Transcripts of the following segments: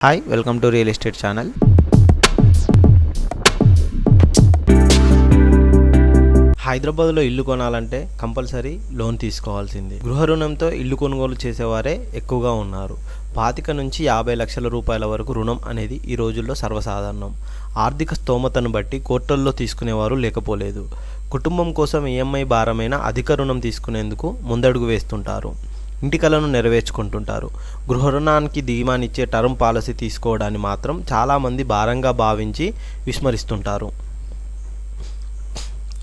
Hi welcome to real estate channel. హైదరాబాద్లో ఇల్లు కొనాలంటే కంపల్సరీ లోన్ తీసుకోవాల్సింది. గృహ రుణంతో ఇల్లు కొనుగోలు చేసేవారే ఎక్కువగా ఉన్నారు. 25 నుంచి 50 లక్షల రూపాయల వరకు రుణం అనేది ఈ రోజుల్లో సర్వసాధారణం. ఆర్థిక స్తోమతను బట్టి కోర్టుల్లో తీసుకునేవారు లేకపోలేదు. కుటుంబం కోసం ఈఎంఐ భారమైన అధిక రుణం తీసుకునేందుకు ముందడుగు వేస్తుంటారు. ఇంటి కలను నెరవేర్చుకుంటుంటారు. గృహ రుణానికి ధీమానిచ్చే టర్మ్ పాలసీ తీసుకోవడాన్ని మాత్రం చాలామంది భారంగా భావించి విస్మరిస్తుంటారు.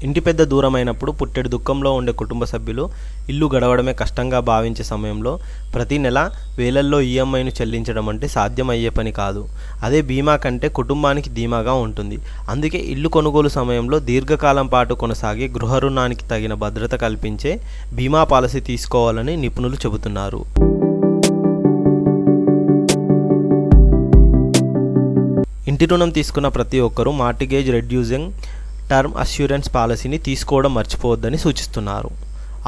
ఇంటి పెద్ద దూరమైనప్పుడు పుట్టెడు దుఃఖంలో ఉండే కుటుంబ సభ్యులు ఇల్లు గడవడమే కష్టంగా భావించే సమయంలో ప్రతి నెల వేలల్లో ఈఎంఐను చెల్లించడం అంటే సాధ్యమయ్యే పని కాదు. అదే బీమా కంటే కుటుంబానికి ధీమాగా ఉంటుంది. అందుకే ఇల్లు కొనుగోలు సమయంలో దీర్ఘకాలం పాటు కొనసాగే గృహ రుణానికి తగిన భద్రత కల్పించే బీమా పాలసీ తీసుకోవాలని నిపుణులు చెబుతున్నారు. ఇంటి రుణం తీసుకున్న ప్రతి ఒక్కరూ మార్టిగేజ్ రెడ్యూసింగ్ టర్మ్ అష్యూరెన్స్ పాలసీని తీసుకోవడం మర్చిపోవద్దని సూచిస్తున్నారు.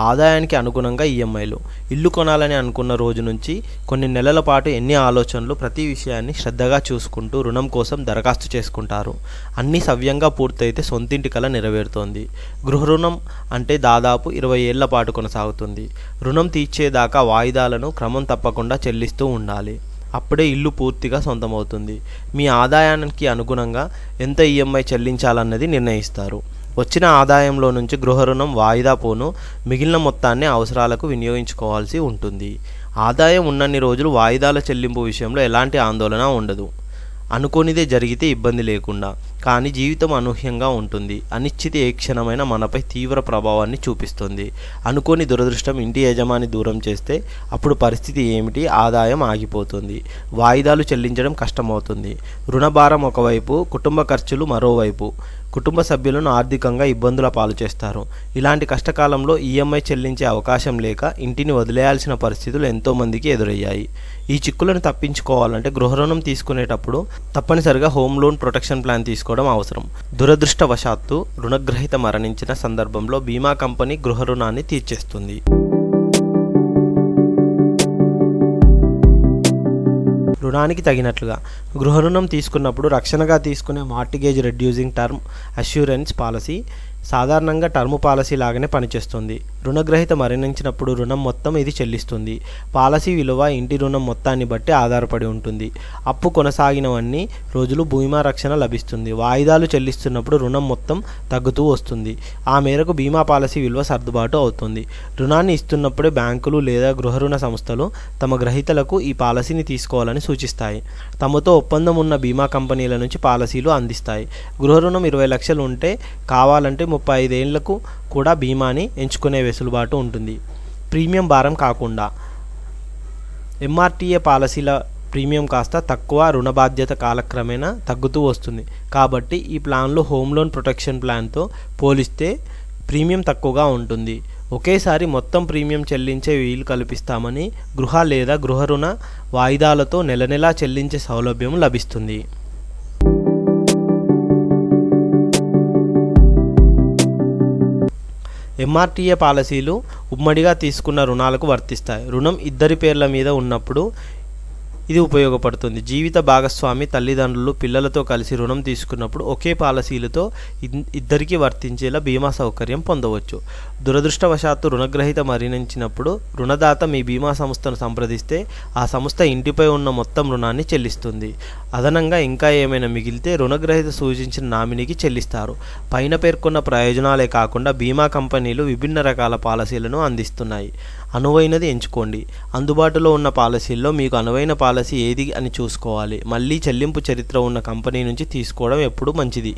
ఆదాయానికి అనుగుణంగా ఈఎంఐలు. ఇల్లు కొనాలని అనుకున్న రోజు నుంచి కొన్ని నెలల పాటు ఎన్ని ఆలోచనలు, ప్రతి విషయాన్ని శ్రద్ధగా చూసుకుంటూ రుణం కోసం దరఖాస్తు చేసుకుంటారు. అన్నీ సవ్యంగా పూర్తయితే సొంతింటి కల నెరవేరుతోంది. గృహ రుణం అంటే దాదాపు 20 ఏళ్ల పాటు కొనసాగుతుంది. రుణం తీర్చేదాకా వాయిదాలను క్రమం తప్పకుండా చెల్లిస్తూ ఉండాలి. అప్పుడే ఇల్లు పూర్తిగా సొంతమవుతుంది. మీ ఆదాయానికి అనుగుణంగా ఎంత ఈఎంఐ చెల్లించాలన్నది నిర్ణయిస్తారు. వచ్చిన ఆదాయంలో నుంచి గృహ రుణం వాయిదా పోను మిగిలిన మొత్తాన్ని అవసరాలకు వినియోగించుకోవాల్సి ఉంటుంది. ఆదాయం ఉన్నన్ని రోజులు వాయిదాల చెల్లింపు విషయంలో ఎలాంటి ఆందోళన ఉండదు. అనుకోనిదే జరిగితే ఇబ్బంది లేకుండా. కానీ జీవితం అనూహ్యంగా ఉంటుంది. అనిశ్చిత ఏ క్షణమైన మనపై తీవ్ర ప్రభావాన్ని చూపిస్తుంది. అనుకోని దురదృష్టం ఇంటి యజమాని దూరం చేస్తే అప్పుడు పరిస్థితి ఏమిటి? ఆదాయం ఆగిపోతుంది. వాయిదాలు చెల్లించడం కష్టమవుతుంది. రుణభారం ఒకవైపు, కుటుంబ ఖర్చులు మరోవైపు కుటుంబ సభ్యులను ఆర్థికంగా ఇబ్బందుల పాలు చేస్తారు. ఇలాంటి కష్టకాలంలో ఈఎంఐ చెల్లించే అవకాశం లేక ఇంటిని వదిలేయాల్సిన పరిస్థితులు ఎంతోమందికి ఎదురయ్యాయి. ఈ చిక్కులను తప్పించుకోవాలంటే గృహ రుణం తీసుకునేటప్పుడు తప్పనిసరిగా హోమ్ లోన్ ప్రొటెక్షన్ ప్లాన్ తీసుకోవడం అవసరం. దురదృష్టవశాత్తు రుణగ్రహీత మరణించిన సందర్భంలో బీమా కంపెనీ గృహ రుణాన్ని తీర్చేస్తుంది. రుణానికి తగినట్లుగా గృహ రుణం తీసుకున్నప్పుడు రక్షణగా తీసుకునే mortgage reducing term assurance policy సాధారణంగా టర్మ్ పాలసీ లాగానే పనిచేస్తుంది. రుణగ్రహీత మరణించినప్పుడు రుణం మొత్తం ఇది చెల్లిస్తుంది. పాలసీ విలువ ఇంటి రుణం మొత్తాన్ని బట్టి ఆధారపడి ఉంటుంది. అప్పు కొనసాగినవన్నీ రోజులు బీమా రక్షణ లభిస్తుంది. వాయిదాలు చెల్లిస్తున్నప్పుడు రుణం మొత్తం తగ్గుతూ వస్తుంది. ఆ మేరకు బీమా పాలసీ విలువ సర్దుబాటు అవుతుంది. రుణాన్ని ఇస్తున్నప్పుడే బ్యాంకులు లేదా గృహ రుణ సంస్థలు తమ గ్రహీతలకు ఈ పాలసీని తీసుకోవాలని సూచిస్తాయి. తమతో ఒప్పందం ఉన్న బీమా కంపెనీల నుంచి పాలసీలు అందిస్తాయి. గృహ రుణం 20 లక్షలు ఉంటే కావాలంటే 35 ఏళ్లకు కూడా బీమాని ఎంచుకునే వెసులుబాటు ఉంటుంది. ప్రీమియం భారం కాకుండా. ఎంఆర్టీఏ పాలసీల ప్రీమియం కాస్త తక్కువ, రుణ బాధ్యత కాలక్రమేణా తగ్గుతూ వస్తుంది. కాబట్టి ఈ ప్లాన్లు హోమ్ లోన్ ప్రొటెక్షన్ ప్లాన్తో పోలిస్తే ప్రీమియం తక్కువగా ఉంటుంది. ఒకేసారి మొత్తం ప్రీమియం చెల్లించే వీలు కల్పిస్తామని గృహ లేదా గృహ రుణ వాయిదాలతో నెలనెలా చెల్లించే సౌలభ్యం లభిస్తుంది. ఎంఆర్టీఏ పాలసీలు ఉమ్మడిగా తీసుకున్న రుణాలకు వర్తిస్తాయి. రుణం ఇద్దరి పేర్ల మీద ఉన్నప్పుడు ఇది ఉపయోగపడుతుంది. జీవిత భాగస్వామి, తల్లిదండ్రులు, పిల్లలతో కలిసి రుణం తీసుకున్నప్పుడు ఒకే పాలసీలతో ఇద్దరికీ వర్తించేలా బీమా సౌకర్యం పొందవచ్చు. దురదృష్టవశాత్తు రుణగ్రహీత మరణించినప్పుడు రుణదాత మీ బీమా సంస్థను సంప్రదిస్తే ఆ సంస్థ ఇంటిపై ఉన్న మొత్తం రుణాన్ని చెల్లిస్తుంది. అదనంగా ఇంకా ఏమైనా మిగిలితే రుణగ్రహీత సూచించిన నామినీకి చెల్లిస్తారు. పైన పేర్కొన్న ప్రయోజనాలే కాకుండా బీమా కంపెనీలు విభిన్న రకాల పాలసీలను అందిస్తున్నాయి. అనువైనది ఎంచుకోండి. అందుబాటులో ఉన్న పాలసీల్లో మీకు అనువైన పాలసీ ఏది అని చూసుకోవాలి. మళ్ళీ చెల్లింపు చరిత్ర ఉన్న కంపెనీ నుంచి తీసుకోవడం ఎప్పుడూ మంచిది.